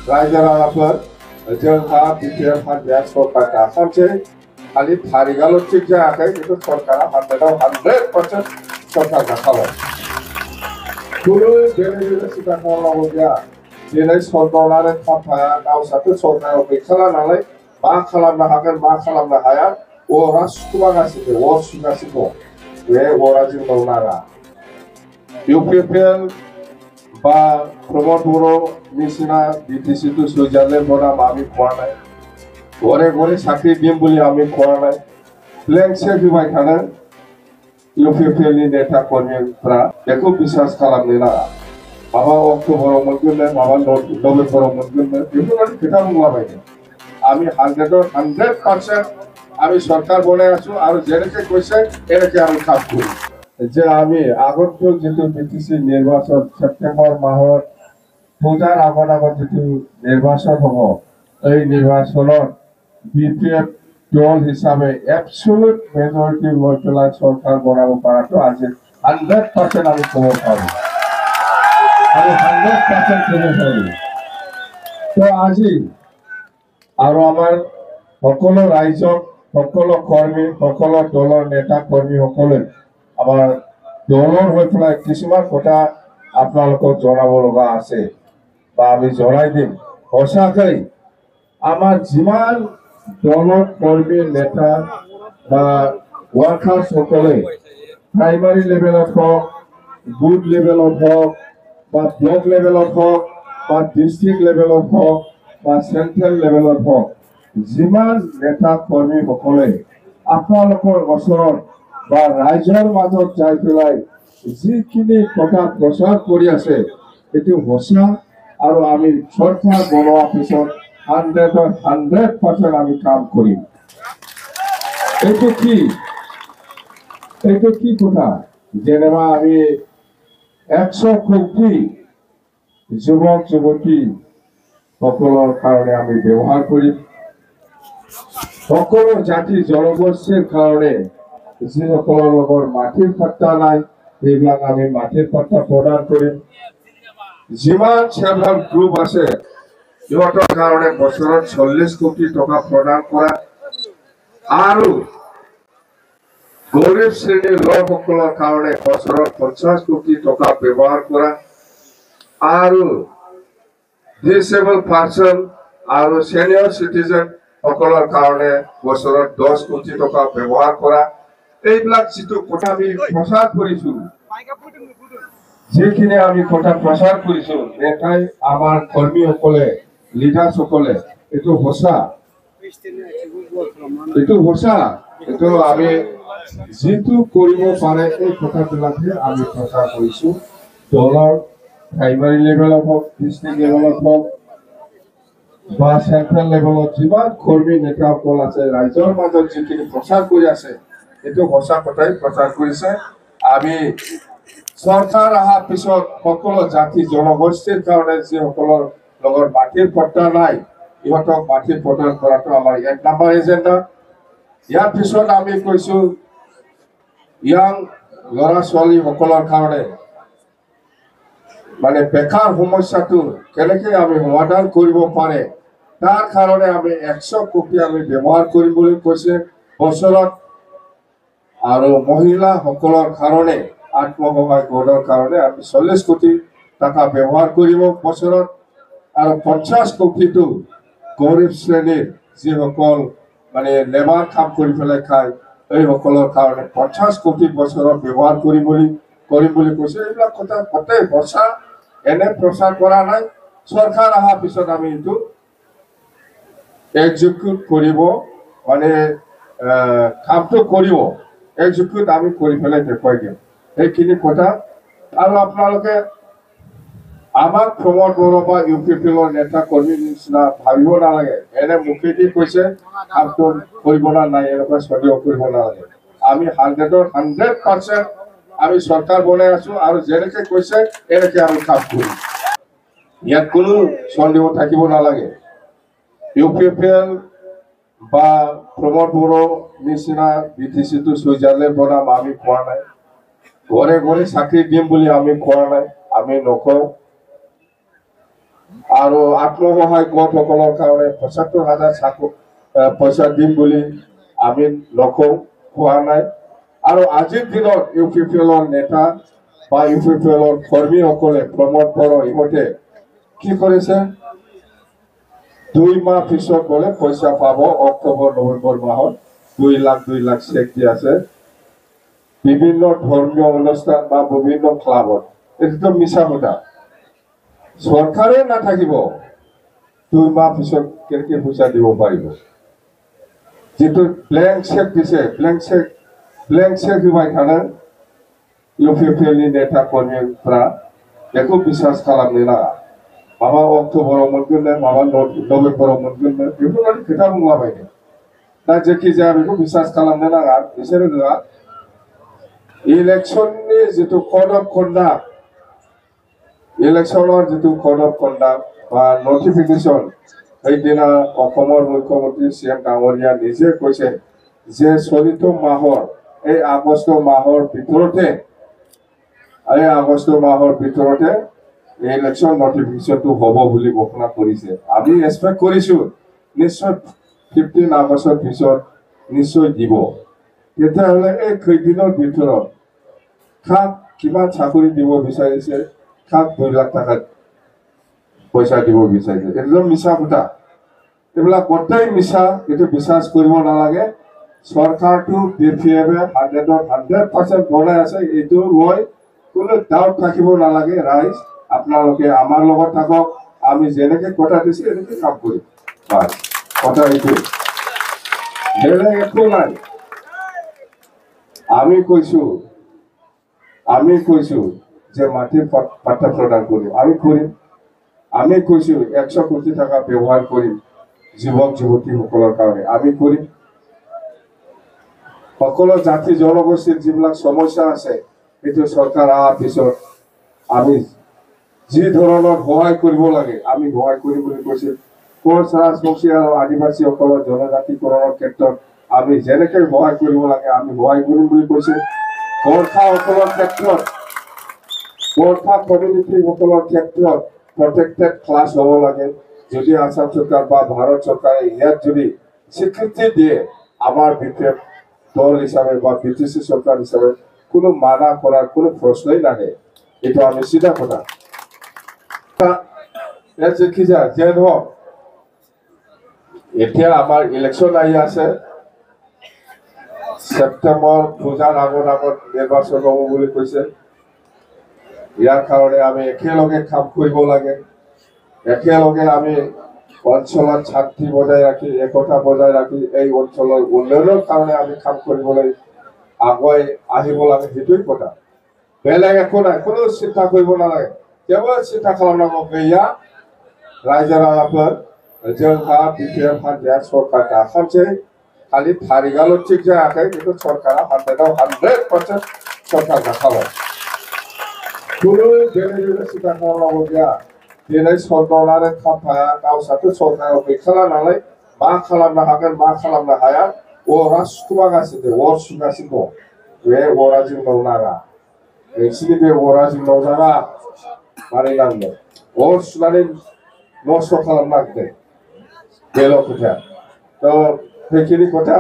रायजो राजाफोर जोंहा बिटिआर हान्जाया सरकार दाखानसै खालि थारिखआल' थिग जायाखै खिन्थु सरकारा 100% सरकार दाखाबाय खुनु बेले बेले सिन्था खालामनांगौ गैया दिनै सरकारानो खाम्फाया गावसाथ' सरकाराव गैखाला नालाय मा खालामनो हागोन मा खालामनो हाया अरा सुखुमागासिनो अर सुगासिनो दं बे अरा जोंनाव नाङा इउपिपिएल বা প্রমোদ বড়ো নিচিনা বিটিসি তো সুইজারল্যান্ড বনাম আমি কোৱা নাই ঘৰে ঘৰে চাকৰি দিম বুলি আমি কোৱা নাই প্লেন চেক होबाय थानो इउपिपिएलनि नेता कर्मीफ्रा बेखौ बिसास खालामनो नाङा माबा अक्ट'बराव मोनगोननो माबा नभेम्बराव मोनगोननो बेफोरबायदि खोथा बुंलाबायदों আমি 100% আমি সরকার বনে আছো আর যেনেকে কৈছে এনেকে আমি কাম করি যে আমি আগত যেটো বিটিসি নির্বাচন সেপ্টেম্বর মাহত পূজার আগত যেটো নির্বাচন হব এই নির্বাচনত বিপিএফ দল হিসাবে এবসলিউট মেজরিটি লৈ পেলাই সরকার বনাব পৰাটো আজি 100% আমি ক'ব পাৰো আমি 100% ক'ব পাৰো তো আজি আৰু আমাৰ সকলো ৰাইজক সকলো কৰ্মী সকলো দলৰ নেতা কৰ্মীসকলে আমাৰ দলৰ হৈ পেলাই কিছুমান কথা আপোনালোকক জনাব লগা আছে বা আমি জনাই দিম সঁচাকৈ আমাৰ যিমান দলৰ কৰ্মী নেতা বা ৱাৰ্কাৰ্ছসকলে প্ৰাইমাৰী লেভেলত হওক বুথ লেভেলত হওক বা ব্লক লেভেলত হওক বা ডিষ্ট্ৰিক্ট লেভেলত হওক বা চেন্ট্ৰেল লেভেলত হওক যিমান নেতা কৰ্মীসকলে আপোনালোকৰ ওচৰত বা ৰাইজৰ মাজত যাই পেলাই যিখিনি কথা প্ৰচাৰ কৰি আছে এইটো সঁচা আৰু আমি চৰকাৰ বনোৱাৰ পিছত 100% আমি কাম কৰিম এইটো কি কথা যেনেবা আমি 100 কোটি যুৱক যুৱতী সকলৰ কাৰণে আমি ব্যৱহাৰ কৰিম সকলো জাতি জনগোষ্ঠীৰ কাৰণে যিসকলৰ লগত মাটিৰ পাট্টা নাই সেইবিলাক আমি মাটিৰ পাট্টা প্ৰদান কৰিম যিমান সেলফ হেল্প গ্ৰুপ আছে সিহঁতৰ কাৰণে বছৰত 40 কোটি টকা প্ৰদান কৰা আৰু গৰীব শ্ৰেণীৰ লোকসকলৰ কাৰণে বছৰত 50 কোটি টকা ব্যৱহাৰ কৰা আৰু ডিসেবল পাৰ্সন আৰ সিনিয়ৰ সিটিজেন সকলেৰ কাৰণে বছৰত 10 কোটি টকা ব্যবহার করা এইবিলাক যেটো কথা আমি প্রচার করিছো যেখিনি আমি কথা প্রচার করিছো নেতাই আমার কর্মীসকলে লিডারসকলে এটো সঁচা এটো আমি যেটো কৰিব পাৰে এই কথাবিলাকে আমি প্ৰচাৰ কৰিছো দলৰ प्राइमरी लेवल होक डिस्ट्रिक्ट लेवल होक বা সেন্ট্ৰাল লেভেলত যিমান কৰ্মী নেতাসকল আছে ৰাইজৰ মাজত যিখিনি প্ৰচাৰ কৰি আছে এইটো সঁচা কথাই প্ৰচাৰ কৰিছে আমি চৰকাৰ অহাৰ পিছত সকলো জাতি জনগোষ্ঠীৰ কাৰণে যিসকলৰ লগত মাটিৰ পট্টা নাই ইহঁতক মাটিৰ প্ৰদান কৰাটো আমাৰ 1 নম্বৰ এজেণ্ডা ইয়াৰ পিছত আমি কৈছো ইয়াং ল'ৰা ছোৱালী সকলৰ কাৰণে মানে বেকাৰ সমস্যাটো কেনেকৈ আমি সমাধান কৰিব পাৰে তাৰ কাৰণে আমি 100 কোটি আমি ব্যৱহাৰ কৰিম বুলি কৈছে বছৰত আৰু মহিলা সকলৰ কাৰণে আত্মসহায়ক গোটৰ কাৰণে আমি 40 কোটি টাকা ব্যৱহাৰ কৰিব বছৰত আৰু 50 কোটিটো গৰীব শ্ৰেণীৰ যিসকল মানে লেবাৰ কাম কৰি পেলাই খায় এই সকলৰ কাৰণে 50 কোটি বছৰত ব্যৱহাৰ কৰিম বুলি কৈছে এইবিলাক কথা কতে বৰ্ষা এনে প্ৰচাৰ কৰা নাই সৰকাৰ অহাৰ পিছত আমি এইটো এক্সিকিউট কৰিব মানে কামটো কৰিব এক্সিকিউট আমি কৰি পেলাই দেখুৱাই দিম এইখিনি কথা আৰু আপোনালোকে আমাৰ প্ৰমোদ বড়ো বা ইউপিপিএলৰ নেতা কৰ্মী নিচিনা ভাবিব নালাগে এনে মুখেদি কৈছে কামটো কৰিব না নাই এনেকুৱা সন্দেহ কৰিব নালাগে আমি 100% আমি সরকার বনে আছো আর যেনেকে কৈছে এনেকে আমি কাম করি ইয়াত কোনো সন্দেহ থাকিব নালাগে ইউপিপিএল বা প্রমোদ বড়ো নিচিনা বিটিসি তো সুইজারল্যান্ড বনাম আমি কোৱা নাই ঘৰে ঘৰে চাকৰি দিম বুলি আমি কোৱা নাই আমি নকওঁ আৰু আত্মসহায়ক গোটসকলৰ কাৰণে ৭৫,০০০ পইচা দিম বুলি আমি নকওঁ, কোৱা নাই। আৰু আজিৰ দিনত UPPL নেতা বা UPPL কৰ্মীসকলে প্ৰমোদ বড়ো ইহঁতে কি কৰিছে, 2 মাহ পিছত বোলে পইচা পাব, অক্টোবৰ নৱেম্বৰ মাহত 2 লাখ চেক দি আছে বিভিন্ন ধৰ্মীয় অনুষ্ঠান বা বিভিন্ন ক্লাবত। এইটো মিছা কথা। চৰকাৰে নাথাকিব 2 মাহ পিছত কেনেকৈ পইচা দিব পাৰিব? যিটো ব্লেংক চেক দিছে, ব্লেংক চেক দিবাই थानो UPPL नेता কর্মীরা बेखौ বিশ্বাস खालामनो नाङा। माबा अक्ट'बराव मोनगोन नो, माबा नभेम्बराव मोनगोन नो, बेफोरबायदि खोथा बुंलाबायदों। दा जेखि जाया बेखौ বিশ্বাস खालामनो नाङा। बिसोरो होआ। इलेक्शननि जिथु कड अफ कन्डाक्ट, इलेक्शনৰ जिथु कड अफ कन्डाक्ट বা নটিফিকেশ্যন, সেইদিনা অসমৰ মুখ্যমন্ত্ৰী CM ডাঙৰীয়া নিজে কৈছে যে চলিত মাহৰ এই আগষ্ট মাহৰ ভিতৰতে ইলেকশ্যন নটিফিকেশ্যনটো হ'ব বুলি ঘোষণা কৰিছে। আমি এক্সপেক্ট কৰিছো নিশ্চয় 15 আগষ্টৰ পিছত নিশ্চয় দিব। তেতিয়াহ'লে এই কেইদিনৰ ভিতৰত কাক কিমান চাকৰি দিব বিচাৰিছে, কাক 2 লাখ টকা পইচা দিব বিচাৰিছে, একদম মিছা কথা। এইবিলাক গোটেই মিছা, এইটো বিশ্বাস কৰিব নালাগে। চৰকাৰটো BPF-এ 100% বনাই আছে, এইটো লৈ কোনো ডাউট ৰাখিব নালাগে। ৰাইজ আপোনালোকে আমাৰ লগত থাকক, আমি যেনেকৈ কথা দিছোঁ এনেকৈ কাম কৰিম। কথা এইটোৱে, বেলেগ একো নাই। আমি কৈছো যে মাটিৰ পাট্টা প্ৰদান কৰিম, আমি কৰিম। আমি কৈছো 100 কোটি টকা ব্যৱহাৰ কৰিম যুৱক যুৱতীসকলৰ কাৰণে, আমি কৰিম। সকলো জাতি জনগোষ্ঠীৰ যিবিলাক সমস্যা আছে, এইটো চৰকাৰ অহাৰ পিছত আমি যি ধৰণৰ সহায় কৰিব লাগে আমি সহায় কৰিম বুলি কৈছে। কোচ ৰাজবংশী আৰু আদিবাসীসকলৰ জনজাতিকৰণৰ ক্ষেত্ৰত আমি যেনেকৈ সহায় কৰিব লাগে আমি সহায় কৰিম বুলি কৈছে। গোৰ্খাসকলৰ ক্ষেত্ৰত, গোৰ্খা কমিউনিটিসকলৰ ক্ষেত্ৰত প্ৰটেক্টেড ক্লাছ হ'ব লাগে। যদি আসাম চৰকাৰ বা ভাৰত চৰকাৰে ইয়াত যদি স্বীকৃতি দিয়ে, আমাৰ BPF দল হিচাপে বা BTC চৰকাৰ হিচাপে কোনো মানা কৰাৰ কোনো প্ৰশ্নই নাহে। এইটো আমি চিধা কথা। যেকি যা যে নহওক, এতিয়া আমাৰ ইলেকশ্যন আহি আছে। ছেপ্টেম্বৰ পূজাৰ আগত নিৰ্বাচন হ'ব বুলি কৈছে। ইয়াৰ কাৰণে আমি একেলগে কাম কৰিব লাগে। একেলগে আমি অঞ্চলত শান্তি বজাই ৰাখি, একতা বজাই ৰাখি এই অঞ্চলৰ উন্নয়নৰ কাৰণে আমি কাম কৰিবলৈ আগুৱাই আহিব লাগে। সেইটোৱেই কথা, বেলেগ একো নাই। কোনো চিন্তা কৰিব নালাগে। जेबो सिन्था खालामनांगौ गैया। रायजो राजाफोर जोंहा BPF हान्जाया सरकार दाखानोसै, खालि थारिखआल' थिग जायाखै, बेखौ सरकारा 100% सरकार दाखाबाय। खुनु जेबो सिन्था खालामनांगौ गैया। दिनै सरकारानो खाम्फाया गावस्राथ' सरकाराव गैखाला नालाय, मा खालामनो हागोन मा खालामनो हाया अरा सुखुमागासिनो, अर सुगासिनो दं। बे अरा जोंनाव नाङा, नोंसिनि बे अरा जोंनाव नाङा। मारै नांगौ अर सुनानै नस्थ' खालामनो नागिरदों, बेल' खोथा। थ' बेखिनि खोथा